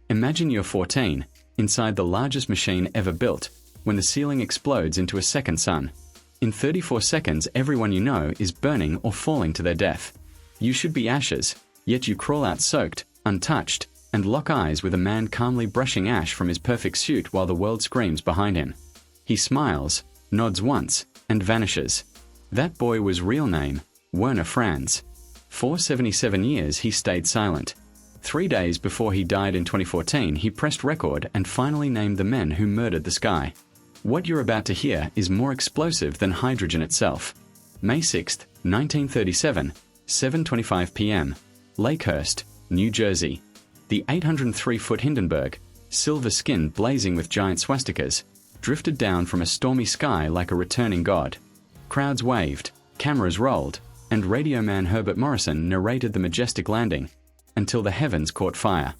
Imagine you're 14, inside the largest machine ever built, when the ceiling explodes into a second sun. In 34 seconds, everyone you know is burning or falling to their death. You should be ashes, yet you crawl out soaked, untouched, and lock eyes with a man calmly brushing ash from his perfect suit while the world screams behind him. He smiles, nods once, and vanishes. That boy was real name, Werner Franz. For 77 years he stayed silent. 3 days before he died in 2014, he pressed record and finally named the men who murdered the sky. What you're about to hear is more explosive than hydrogen itself. May 6, 1937, 7:25 p.m. Lakehurst, New Jersey. The 803-foot Hindenburg, silver skin blazing with giant swastikas, drifted down from a stormy sky like a returning god. Crowds waved, cameras rolled, and radio man Herbert Morrison narrated the majestic landing, until the heavens caught fire.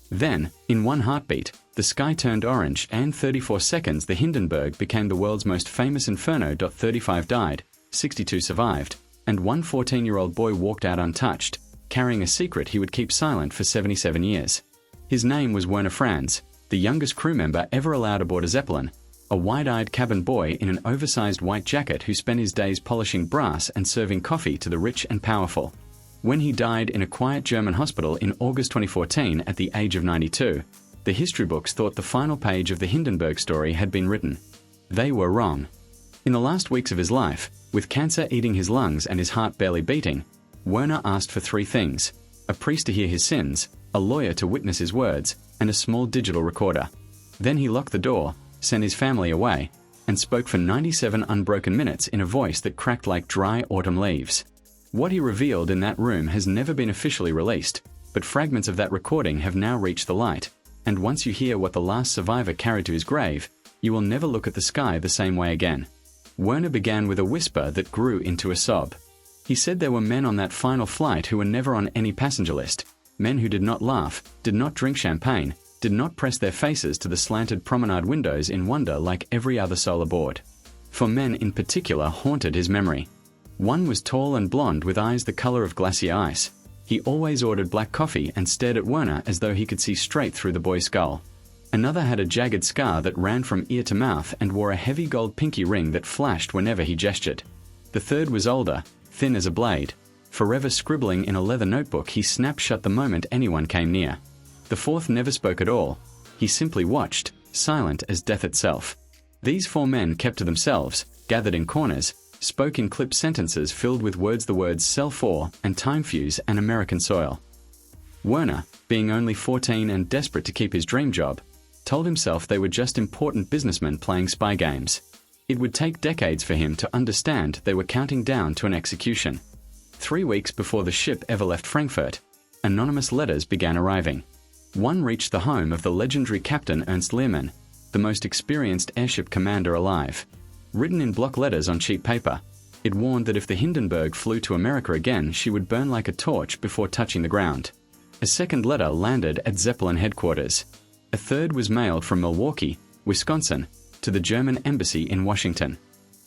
Then, in one heartbeat, the sky turned orange, and 34 seconds the Hindenburg became the world's most famous inferno. 35 died, 62 survived, and one 14-year-old boy walked out untouched, carrying a secret he would keep silent for 77 years. His name was Werner Franz, the youngest crew member ever allowed aboard a Zeppelin, a wide-eyed cabin boy in an oversized white jacket who spent his days polishing brass and serving coffee to the rich and powerful. When he died in a quiet German hospital in August 2014 at the age of 92, the history books thought the final page of the Hindenburg story had been written. They were wrong. In the last weeks of his life, with cancer eating his lungs and his heart barely beating, Werner asked for 3 things: a priest to hear his sins, a lawyer to witness his words, and a small digital recorder. Then he locked the door, sent his family away, and spoke for 97 unbroken minutes in a voice that cracked like dry autumn leaves. What he revealed in that room has never been officially released, but fragments of that recording have now reached the light, and once you hear what the last survivor carried to his grave, you will never look at the sky the same way again. Werner began with a whisper that grew into a sob. He said there were men on that final flight who were never on any passenger list, men who did not laugh, did not drink champagne, did not press their faces to the slanted promenade windows in wonder like every other soul aboard. 4 men in particular haunted his memory. One was tall and blonde with eyes the color of glacier ice. He always ordered black coffee and stared at Werner as though he could see straight through the boy's skull. Another had a jagged scar that ran from ear to mouth and wore a heavy gold pinky ring that flashed whenever he gestured. The third was older, thin as a blade. Forever scribbling in a leather notebook, he snapped shut the moment anyone came near. The fourth never spoke at all. He simply watched, silent as death itself. These 4 men kept to themselves, gathered in corners, spoke in clipped sentences filled with the words Cell 4 and Time Fuse and American Soil. Werner, being only 14 and desperate to keep his dream job, told himself they were just important businessmen playing spy games. It would take decades for him to understand they were counting down to an execution. 3 weeks before the ship ever left Frankfurt, anonymous letters began arriving. One reached the home of the legendary Captain Ernst Lehrmann, the most experienced airship commander alive. Written in block letters on cheap paper, it warned that if the Hindenburg flew to America again, she would burn like a torch before touching the ground. A second letter landed at Zeppelin headquarters. A third was mailed from Milwaukee, Wisconsin, to the German embassy in Washington.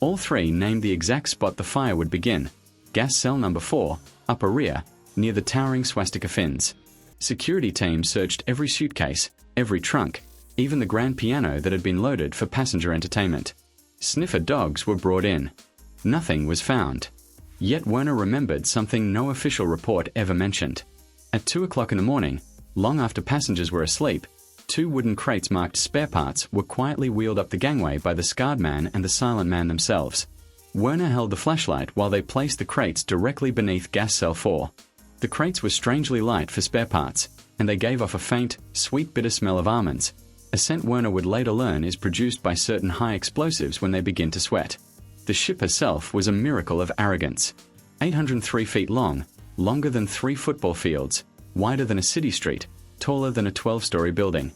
All 3 named the exact spot the fire would begin: gas cell number 4, upper rear, near the towering swastika fins. Security teams searched every suitcase, every trunk, even the grand piano that had been loaded for passenger entertainment. Sniffer dogs were brought in. Nothing was found. Yet Werner remembered something no official report ever mentioned. At 2 o'clock in the morning, long after passengers were asleep, 2 wooden crates marked spare parts were quietly wheeled up the gangway by the scarred man and the silent man themselves. Werner held the flashlight while they placed the crates directly beneath gas cell 4. The crates were strangely light for spare parts, and they gave off a faint, sweet bitter smell of almonds, a scent Werner would later learn is produced by certain high explosives when they begin to sweat. The ship herself was a miracle of arrogance. 803 feet long, longer than 3 football fields, wider than a city street, taller than a 12-story building.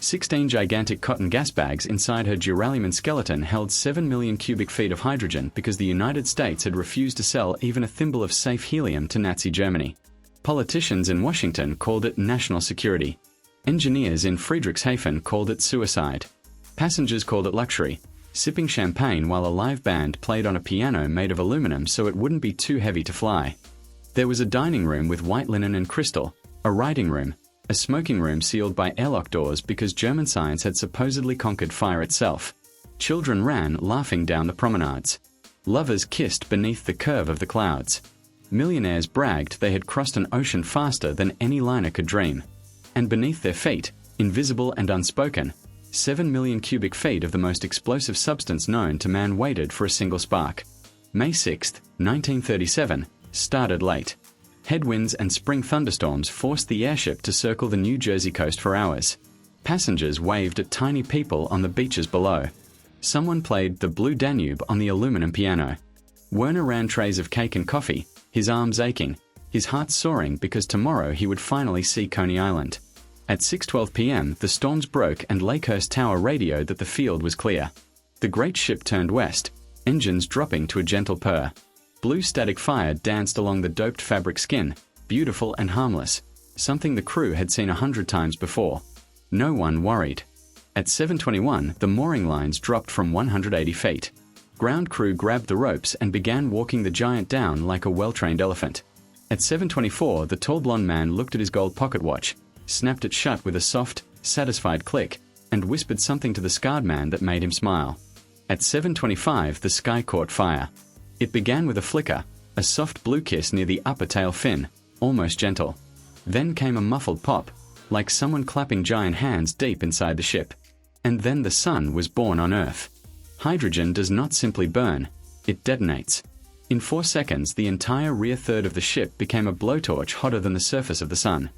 16 gigantic cotton gas bags inside her duralumin skeleton held 7 million cubic feet of hydrogen because the United States had refused to sell even a thimble of safe helium to Nazi Germany. Politicians in Washington called it national security. Engineers in Friedrichshafen called it suicide. Passengers called it luxury, sipping champagne while a live band played on a piano made of aluminum so it wouldn't be too heavy to fly. There was a dining room with white linen and crystal, a writing room, a smoking room sealed by airlock doors because German science had supposedly conquered fire itself. Children ran, laughing down the promenades. Lovers kissed beneath the curve of the clouds. Millionaires bragged they had crossed an ocean faster than any liner could dream. And beneath their feet, invisible and unspoken, 7 million cubic feet of the most explosive substance known to man waited for a single spark. May 6, 1937, started late. Headwinds and spring thunderstorms forced the airship to circle the New Jersey coast for hours. Passengers waved at tiny people on the beaches below. Someone played The Blue Danube on the aluminum piano. Werner ran trays of cake and coffee, his arms aching, his heart soaring because tomorrow he would finally see Coney Island. At 6:12 p.m., the storms broke and Lakehurst Tower radioed that the field was clear. The great ship turned west, engines dropping to a gentle purr. Blue static fire danced along the doped fabric skin, beautiful and harmless, something the crew had seen 100 times before. No one worried. At 7:21, the mooring lines dropped from 180 feet. Ground crew grabbed the ropes and began walking the giant down like a well-trained elephant. At 7:24, the tall blonde man looked at his gold pocket watch, snapped it shut with a soft, satisfied click, and whispered something to the scarred man that made him smile. At 7:25, the sky caught fire. It began with a flicker, a soft blue kiss near the upper tail fin, almost gentle. Then came a muffled pop, like someone clapping giant hands deep inside the ship. And then the sun was born on Earth. Hydrogen does not simply burn, it detonates. In 4 seconds, the entire rear third of the ship became a blowtorch hotter than the surface of the sun.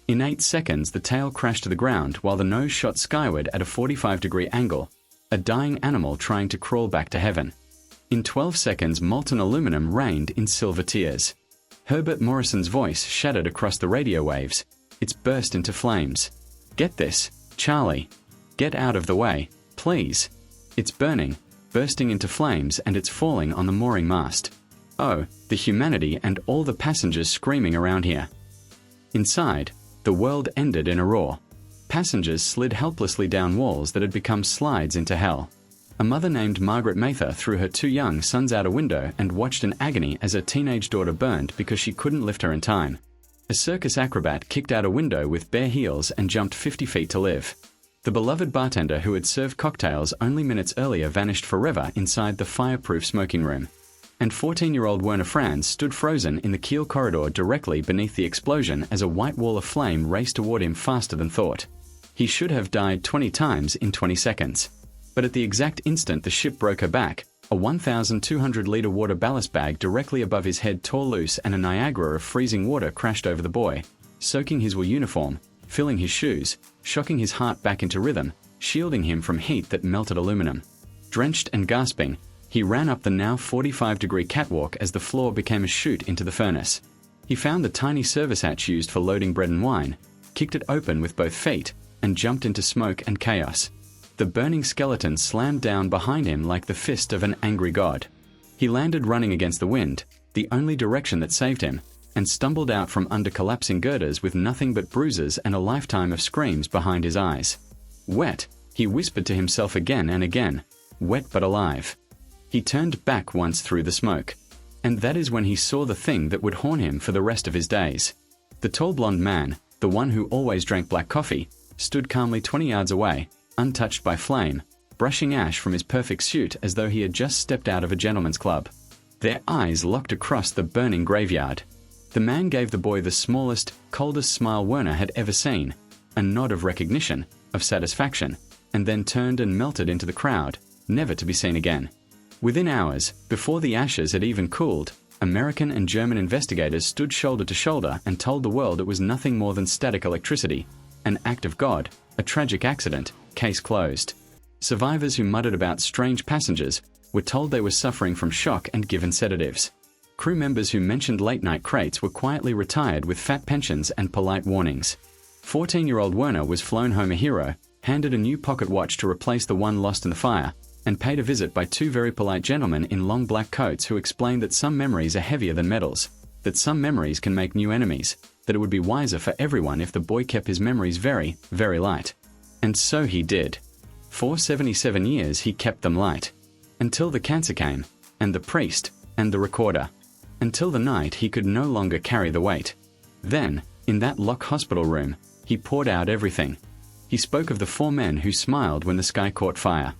In 8 seconds, the tail crashed to the ground while the nose shot skyward at a 45-degree angle, a dying animal trying to crawl back to heaven. In 12 seconds, molten aluminum rained in silver tears. Herbert Morrison's voice shattered across the radio waves. It's burst into flames. Get this, Charlie. Get out of the way, please. It's burning, bursting into flames, and it's falling on the mooring mast. Oh, the humanity and all the passengers screaming around here. Inside, the world ended in a roar. Passengers slid helplessly down walls that had become slides into hell. A mother named Margaret Mather threw her 2 young sons out a window and watched in agony as her teenage daughter burned because she couldn't lift her in time. A circus acrobat kicked out a window with bare heels and jumped 50 feet to live. The beloved bartender who had served cocktails only minutes earlier vanished forever inside the fireproof smoking room. And 14-year-old Werner Franz stood frozen in the Kiel corridor directly beneath the explosion as a white wall of flame raced toward him faster than thought. He should have died 20 times in 20 seconds. But at the exact instant the ship broke her back, a 1,200-liter water ballast bag directly above his head tore loose and a Niagara of freezing water crashed over the boy, soaking his wool uniform, filling his shoes, shocking his heart back into rhythm, shielding him from heat that melted aluminum. Drenched and gasping, he ran up the now 45-degree catwalk as the floor became a chute into the furnace. He found the tiny service hatch used for loading bread and wine, kicked it open with both feet, and jumped into smoke and chaos. The burning skeleton slammed down behind him like the fist of an angry god. He landed running against the wind, the only direction that saved him, and stumbled out from under collapsing girders with nothing but bruises and a lifetime of screams behind his eyes. Wet, he whispered to himself again and again, wet but alive. He turned back once through the smoke. And that is when he saw the thing that would haunt him for the rest of his days. The tall blonde man, the one who always drank black coffee, stood calmly 20 yards away, untouched by flame, brushing ash from his perfect suit as though he had just stepped out of a gentleman's club. Their eyes locked across the burning graveyard. The man gave the boy the smallest, coldest smile Werner had ever seen, a nod of recognition, of satisfaction, and then turned and melted into the crowd, never to be seen again. Within hours, before the ashes had even cooled, American and German investigators stood shoulder to shoulder and told the world it was nothing more than static electricity, an act of God, a tragic accident, case closed. Survivors who muttered about strange passengers were told they were suffering from shock and given sedatives. Crew members who mentioned late-night crates were quietly retired with fat pensions and polite warnings. 14-year-old Werner was flown home a hero, handed a new pocket watch to replace the one lost in the fire, and paid a visit by 2 very polite gentlemen in long black coats who explained that some memories are heavier than metals, that some memories can make new enemies, that it would be wiser for everyone if the boy kept his memories very, very light. And so he did. For 77 years he kept them light. Until the cancer came, and the priest, and the recorder. Until the night he could no longer carry the weight. Then, in that locked hospital room, He poured out everything. He spoke of the 4 men who smiled when the sky caught fire.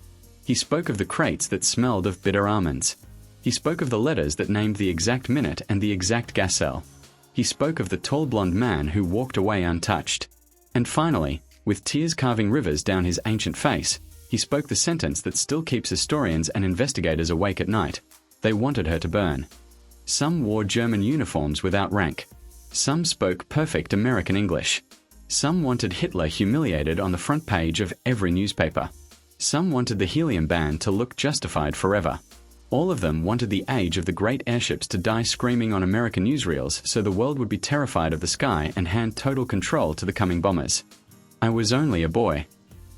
He spoke of the crates that smelled of bitter almonds. He spoke of the letters that named the exact minute and the exact gas cell. He spoke of the tall blonde man who walked away untouched. And finally, with tears carving rivers down his ancient face, he spoke the sentence that still keeps historians and investigators awake at night. They wanted her to burn. Some wore German uniforms without rank. Some spoke perfect American English. Some wanted Hitler humiliated on the front page of every newspaper. Some wanted the helium ban to look justified forever. All of them wanted the age of the great airships to die screaming on American newsreels so the world would be terrified of the sky and hand total control to the coming bombers. I was only a boy.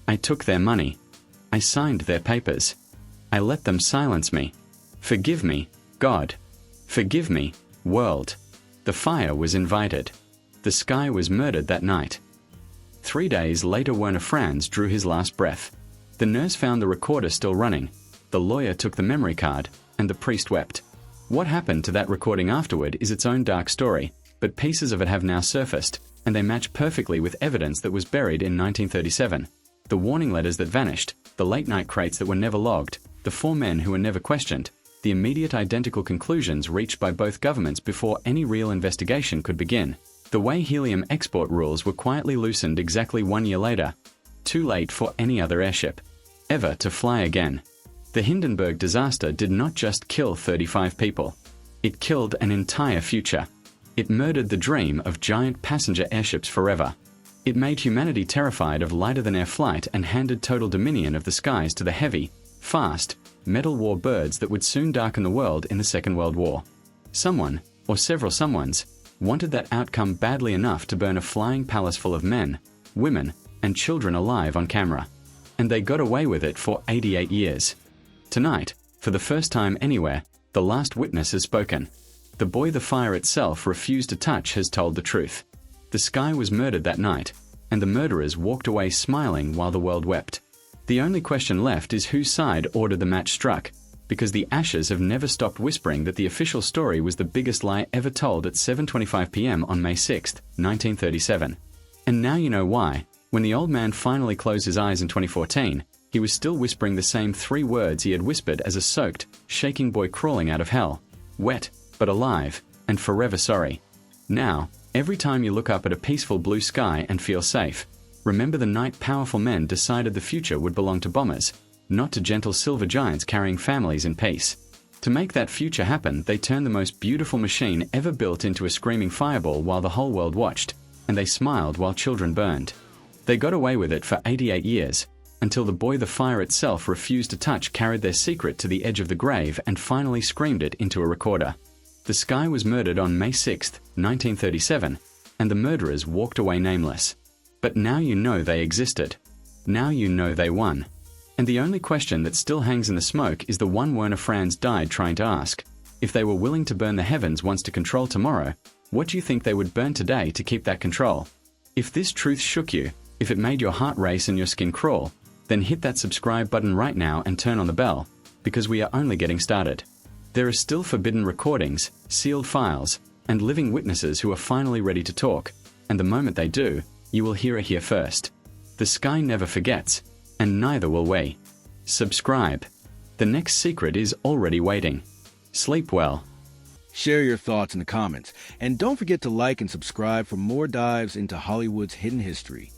I took their money. I signed their papers. I let them silence me. Forgive me, God. Forgive me, world. The fire was invited. The sky was murdered that night. 3 days later, Werner Franz drew his last breath. The nurse found the recorder still running. The lawyer took the memory card, and the priest wept. What happened to that recording afterward is its own dark story, but pieces of it have now surfaced, and they match perfectly with evidence that was buried in 1937. The warning letters that vanished, the late-night crates that were never logged, the 4 men who were never questioned, the immediate identical conclusions reached by both governments before any real investigation could begin. The way helium export rules were quietly loosened exactly 1 year later. Too late for any other airship ever to fly again. The Hindenburg disaster did not just kill 35 people. It killed an entire future. It murdered the dream of giant passenger airships forever. It made humanity terrified of lighter-than-air flight and handed total dominion of the skies to the heavy, fast, metal war birds that would soon darken the world in the Second World War. Someone, or several someones, wanted that outcome badly enough to burn a flying palace full of men, women, and children alive on camera. And they got away with it for 88 years. Tonight, for the first time anywhere, the last witness has spoken. The boy the fire itself refused to touch has told the truth. The sky was murdered that night, and the murderers walked away smiling while the world wept. The only question left is whose side ordered the match struck, because the ashes have never stopped whispering that the official story was the biggest lie ever told at 7:25 p.m. on May 6, 1937. And now you know why, when the old man finally closed his eyes in 2014, he was still whispering the same 3 words he had whispered as a soaked, shaking boy crawling out of hell. Wet, but alive, and forever sorry. Now, every time you look up at a peaceful blue sky and feel safe, remember the night powerful men decided the future would belong to bombers, not to gentle silver giants carrying families in peace. To make that future happen, they turned the most beautiful machine ever built into a screaming fireball while the whole world watched, and they smiled while children burned. They got away with it for 88 years, until the boy the fire itself refused to touch carried their secret to the edge of the grave and finally screamed it into a recorder. The sky was murdered on May 6, 1937, and the murderers walked away nameless. But now you know they existed. Now you know they won. And the only question that still hangs in the smoke is the one Werner Franz died trying to ask. If they were willing to burn the heavens once to control tomorrow, what do you think they would burn today to keep that control? If this truth shook you, if it made your heart race and your skin crawl, then hit that subscribe button right now and turn on the bell, because we are only getting started. There are still forbidden recordings, sealed files, and living witnesses who are finally ready to talk, and the moment they do, you will hear it here first. The sky never forgets, and neither will we. Subscribe. The next secret is already waiting. Sleep well. Share your thoughts in the comments, and don't forget to like and subscribe for more dives into Hollywood's hidden history.